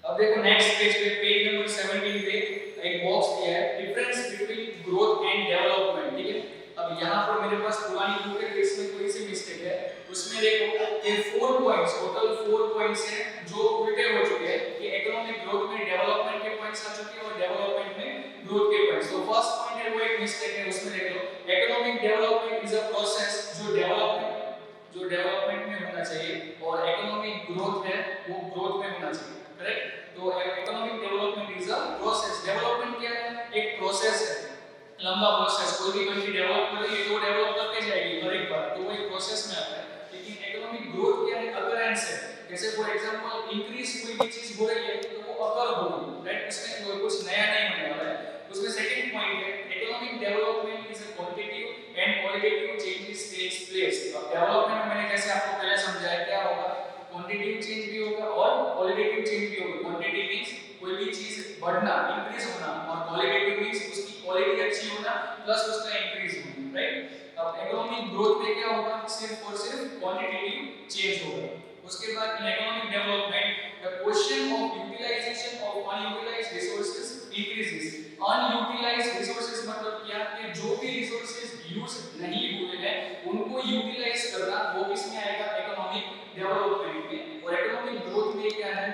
अब देखो next page पे, पेज नंबर 17 पे एक बॉक्स दिया है, difference between growth and development, ठीक है। अब यहाँ पर मेरे पास पुरानी बुक है, इसमें थोड़ी सी मिस्टेक है। उसमें देखो ये 4 पॉइंट्स, टोटल 4 पॉइंट्स हैं जो उल्टे हो चुके हैं कि इकोनॉमिक ग्रोथ में डेवलपमेंट के पॉइंट्स आ चुके हैं और डेवलपमेंट में ग्रोथ के पॉइंट्स। तो फर्स्ट पॉइंट है वो एक मिस्टेक है, उसमें देख low economic development is a process जो डेवलपमेंट में होना चाहिए और इकोनॉमिक ग्रोथ है वो ग्रोथ में होना चाहिए, करेक्ट। तो economic development is a process, development क्या है, एक प्रोसेस है, लंबा प्रोसेस। कोई भी कंट्री डेवलप कर रही है तो डेवलप करते जाएगी हर एक बार, तो वो एक प्रोसेस में आता है। लेकिन इकोनॉमिक ग्रोथ क्या है, अकरेंस है। जैसे फॉर एग्जांपल इंक्रीज कोई भी चीज हो रही है तो वो अकर होगी, राइट, उसमें कुछ नया नहीं होने वाला है। उसमें सेकंड पॉइंट है economic development is a quantitative and qualitative changes takes place. अब डेवलपमेंट में मैंने जैसे आपको पहले समझाया क्या होगा, क्वांटिटेटिव चेंज भी होगा और क्वालिटेटिव चेंज भी होगा। क्वांटिटी मींस कोई भी चीज बढ़ना, इंक्रीज होना, और क्वालिटेटिव मींस उसकी क्वालिटी अच्छी होना प्लस उसका इंक्रीज होना, राइट। अब इकोनॉमिक ग्रोथ में क्या होगा, सिर्फ और सिर्फ क्वांटिटेटिव चेंज होगा। उसके बाद in economic development the question of utilization of unutilized resources increases. Unutilized resources मतलब क्या, कि जो भी रिसोर्सेज यूज नहीं हुए हैं उनको यूटिलाइज करना, वो किसमें आएगा, इकोनॉमिक डेवलपमेंट में। और इकोनॉमिक ग्रोथ में क्या है,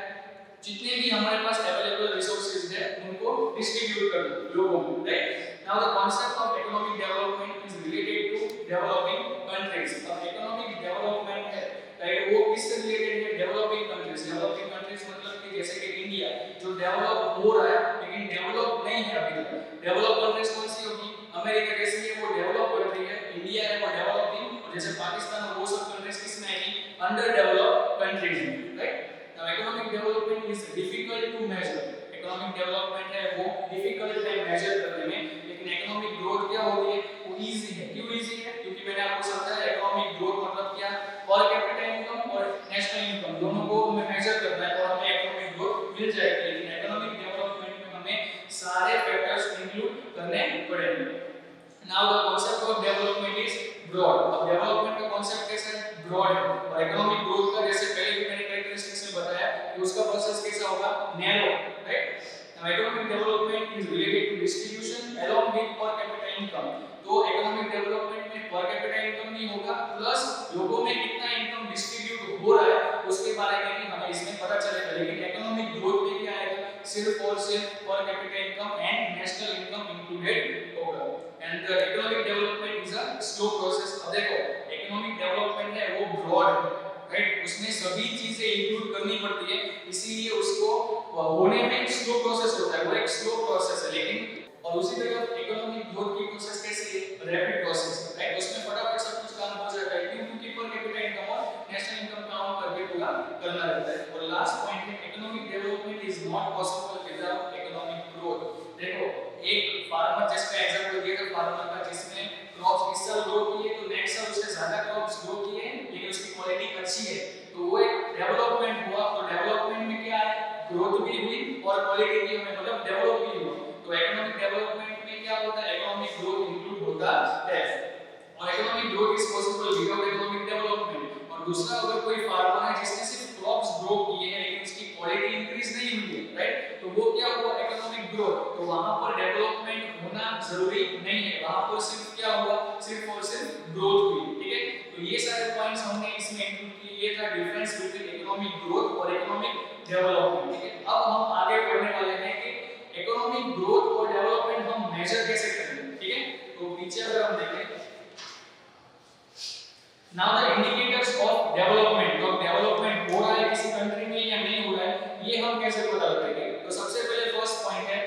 जितने भी हमारे पास अवेलेबल रिसोर्सेज है उनको डिस्ट्रीब्यूट करना लोगों में, right. Now the concept of economic development is related to developing countries. अब इकोनॉमिक डेवलपमेंट है, राइट, वो किससे रिलेटेड है, डेवलपिंग कंट्रीज। डेवलपिंग कंट्रीज मतलब कि जैसे कि इंडिया जो डेवलप हो रहा है लेकिन डेवलप नहीं है अभी तक। डेवलप कंट्रीज कौन सी होगी, अमेरिका जैसी है वो डेवलप कंट्री है, इंडिया है वो डेवलपिंग, और जैसे पाकिस्तान और वो सब कंट्रीज किसमें आएगी, अंडर डेवलप्ड कंट्रीज में, right. Now economic development is difficult to measure. Economic development है वो difficult है measure करने में, लेकिन economic growth क्या होती है, वो easy है। क्यों easy है, क्योंकि मैंने आपको समझाया economic growth मतलब क्या, per capita income और national income दोनों को हमें measure करना है और हमें economic growth मिल जाएगी। लेकिन economic development में हमें सारे factors include करने पड़ेंगे। Now the concept of development is broad. अब development का concept कैसा है, broad है, और economic growth का जैसे पहले भी मैंने characteristics में बताया कि उसका प्रोसेस कैसा होगा, narrow, right? Now economic development is related to distribution along with per capita income. तो economic development में per capita income नहीं होगा, प्लस लोगों में कितना इनकम डिस्ट्रीब्यूट हो रहा है उसके बारे में भी हमें इसमें पता चलेगा। लेकिन economic growth में क्या आएगा, सिर्फ और सिर्फ per capita income and national income included होगा। And the economic development is a slow process. अब देखो economic development है वो broad है, राइट, उसमें सभी चीजें इंक्लूड करनी पड़ती है, इसीलिए उसको होने में स्लो प्रोसेस होता है, वो एक स्लो प्रोसेस है। लेकिन और उसी तरह इकोनॉमिक ग्रोथ की प्रोसेस कैसी है, रैपिड प्रोसेस, राइट, उसमें फटाफट सब कुछ काम हो जाता है क्योंकि पर कैपिटा इनकम और नेशनल इनकम काउंट करके पूरा करना रहता है। और लास्ट पॉइंट है economic development is not possible without economic growth. देखो एक फार्मर जिसका एग्जांपल दिया था फार्मर का, जिसने क्रॉप्स इस साल ग्रो किए तो नेक्स्ट साल उससे ज्यादा क्रॉप्स ग्रो किए लेकिन उसकी क्वालिटी अच्छी है, तो वो एक डेवलपमेंट हुआ। तो डेवलपमेंट में क्या है, ग्रोथ भी हुई और क्वालिटी भी हमें मतलब डेवलप भी हुआ। तो इकोनॉमिक डेवलपमेंट में क्या होता है, इकोनॉमिक ग्रोथ इंक्लूड होता है, और economic growth is possible without economic development. और दूसरा, अगर कोई फार्मर है जिसने सिर्फ क्रॉप्स ग्रो किए हैं लेकिन उसकी क्वालिटी इंक्रीज नहीं हुई है, राइट, तो वो क्या हुआ, इकोनॉमिक ग्रोथ। तो वहां पर डेवलपमेंट होना जरूरी नहीं है, वहां पर सिर्फ क्या हुआ, सिर्फ और सिर्फ ग्रोथ हुई, ठीक है। तो ये सारे पॉइंट्स हमने इसमें इंक्लूड किए, ये था डिफरेंस बिटवीन इकोनॉमिक ग्रोथ और इकोनॉमिक डेवलपमेंट, ठीक है। अब हम आगे पढ़ने वाले हैं कि इकोनॉमिक ग्रोथ और डेवलपमेंट हम मेजर कैसे करेंगे, ठीक है। तो पीछे अगर हम देखें, now the indicators of development, तो डेवलपमेंट हो रहा है किसी कंट्री में या नहीं हो रहा है, ये हम कैसे पता लगाएंगे। तो सबसे पहले फर्स्ट पॉइंट है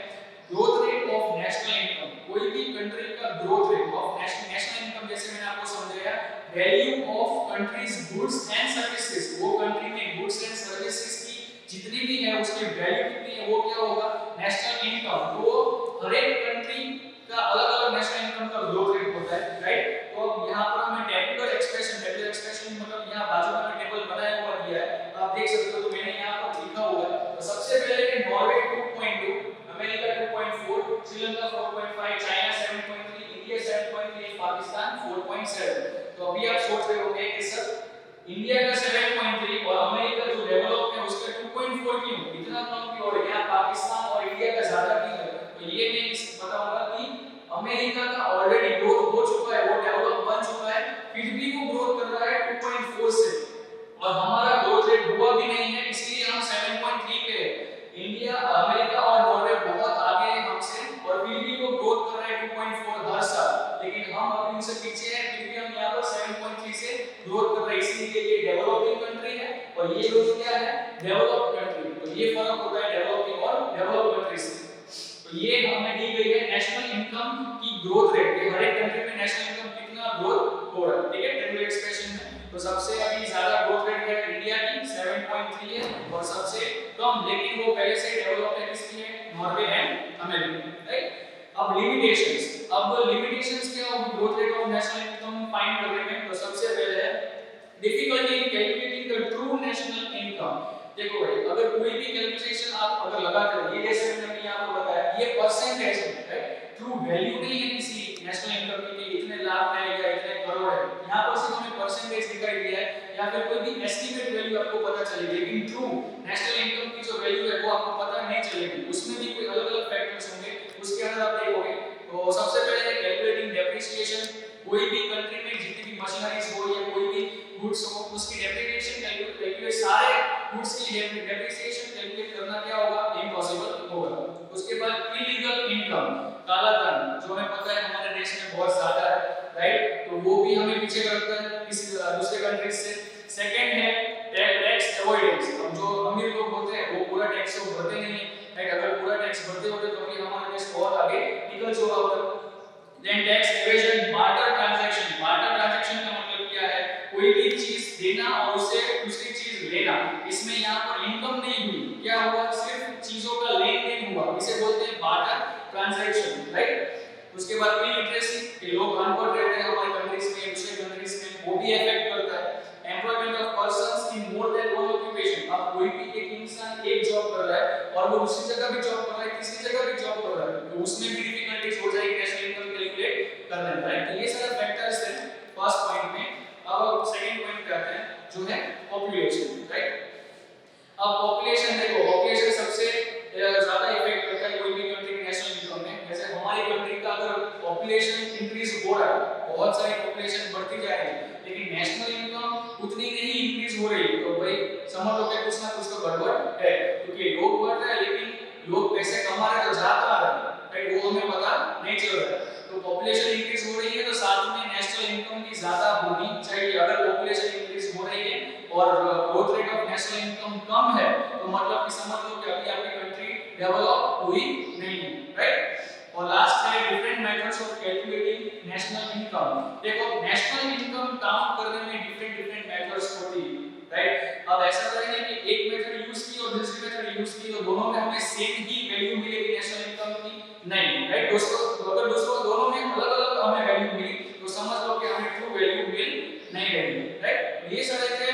growth rate of national income. कोई भी कंट्री का growth rate of national income, जैसे मैंने आपको समझाया, value of countries goods and services, वो कंट्री में गुड्स एंड सर्विसेज की जितनी भी है उसकी वैल्यू कितनी है, वो क्या होगा, नेशनल इनकम। तो हर एक कंट्री का अलग-अलग नेशनल इनकम का ग्रोथ रेट होता है, राइट। तो अब यहां पर हमें टेबुलर एक्सप्रेशन मतलब यहां बाजू में टेबल बनाया हुआ दिया है, आप देख सकते हो। तो मैंने यहां पर लिखा हुआ है, तो सबसे पहले है Norway 2.2, America 2.4, Sri Lanka 4.5, China 7.3, India 7.3, Pakistan 4.7। तो अभी आप सोच रहे होंगे कि सर इंडिया का 7.3 और अमेरिका जो डेवलप है उसका 2.4 क्यों, इतना कम क्यों ये दोनों क्या है, डेवलप्ड कंट्री। तो ये फर्क होता है डेवलपिंग और डेवलप्ड कंट्रीज में। तो ये हमें दी गई है नेशनल इनकम की ग्रोथ रेट, कि हर एक कंट्री में नेशनल इनकम कितना ग्रोथ हो रहा है, ठीक है, टेबुलर एक्सप्रेशन में। तो सबसे अभी ज्यादा ग्रोथ रेट है इंडिया की 7.3 है, और सबसे कम लेकिन वो पहले से डेवलप है किसकी है, नॉर्वे एंड अमेरिका, राइट। अब लिमिटेशंस, क्या होगी growth rate of national income find करने में। तो सबसे पहले है difficulty in calculating the true national income. देखो भाई, अगर कोई भी कैलकुलेशन आप अगर लगाते हो, ये जैसे मैंने अभी आपको बताया, ये परसेंटेज है, ट्रू वैल्यू नहीं है किसी नेशनल इनकम की कि इतने लाख है या इतने करोड़ है। यहाँ पर सिर्फ हमें परसेंटेज दिखाई दिया है, या फिर कोई भी एस्टिमेट वैल्यू आपको पता चलेगी, लेकिन ट्रू नेशनल इनकम की जो वैल्यू है वो आपको पता नहीं चलेगी। उसमें भी कोई अलग-अलग फैक्टर्स होंगे, उसके अंदर आप देखोगे। तो सबसे पहले है कैलकुलेटिंग डेप्रिसिएशन। कोई भी कंट्री में जितनी भी मशीनरीज हो या कोई भी गुड्स हो, उसकी डेप्रिसिएशन कैलकुलेट, सारे गुड्स की डेप्रिसिएशन कैलकुलेट करना क्या होगा, इम्पॉसिबल होगा। उसके बाद इलीगल इनकम, काला धन, जो हमें पता है हमारे देश में बहुत ज्यादा है, राइट, तो वो भी हमें पीछे रखता है किसी दूसरे कंट्रीज से। सेकंड है टैक्स अवॉइडेंस। हम जो अमीर लोग होते हैं वो पूरा टैक्स को भरते नहीं है, राइट। अगर पूरा टैक्स भरते होते तो भी हमारा देश बहुत आगे निकल चुका होता। Then tax evasion, barter transaction. Barter transaction का मतलब क्या है, कोई भी चीज देना और उससे दूसरी चीज लेना, इसमें यहाँ पर इनकम नहीं हुई, क्या हुआ, सिर्फ चीजों का लेन देन हुआ, इसे बोलते हैं बार्टर ट्रांजैक्शन, राइट। उसके बाद इलिटरेसी, कि लोग अनपढ़ रहते हैं हमारे कंट्रीज में, दूसरे कंट्रीज में, वो भी इफेक्ट करता है। Employment of persons in more than one occupation. अब कोई भी एक इंसान एक जॉब कर रहा है और वो दूसरी जगह भी जॉब कर रहा है, तीसरी जगह भी जॉब कर रहा है, तो उसमें भी डिफिकल्टीज हो जाएगी नेशनल इनकम कैलकुलेट करने में, राइट। तो ये सारे फैक्टर्स हैं फर्स्ट पॉइंट में। अब सेकंड पॉइंट पे आते हैं जो है पॉपुलेशन, राइट। अब पॉपुलेशन देखो, पॉपुलेशन सबसे ज्यादा इफेक्ट करता है कोई भी कंट्री की नेशनल इनकम में। जैसे हमारी कंट्री का अगर पॉपुलेशन इंक्रीज हो रहा है, बहुत सारी पॉपुलेशन बढ़ती जा रही है, लेकिन नेशनल इनकम उतनी नहीं इंक्रीज हो रही, तो भाई समझ लो कि कुछ ना कुछ तो गड़बड़ है, क्योंकि लोग बढ़ रहे हैं लेकिन लोग पैसे कमा रहे हैं तो जा कहां रहे हैं, राइट, वो हमें पता नहीं चल रहा है। तो पॉपुलेशन इंक्रीज हो रही है तो साथ में नेशनल इनकम भी ज्यादा होनी चाहिए। अगर पॉपुलेशन इंक्रीज हो रही है और growth rate of national income कम है, तो मतलब कि समझ लो कि अभी आपकी कंट्री डेवलप हुई नहीं है, राइट। और लास्ट है different methods of calculating national income. देखो, नेशनल इनकम काम करने में डिफरेंट मेथड्स होती है, राइट। अब ऐसा करेंगे कि एक मेथड यूज की और दूसरी मेथड यूज की, तो दोनों में हमें सेम ही वैल्यू मिलेगी नेशनल इनकम की, नहीं, राइट दोस्तों। तो अगर दोस्तों दोनों में अलग-अलग हमें वैल्यू मिली तो समझ लो कि हमें ट्रू वैल्यू मिल नहीं रही, राइट। ये सारे थे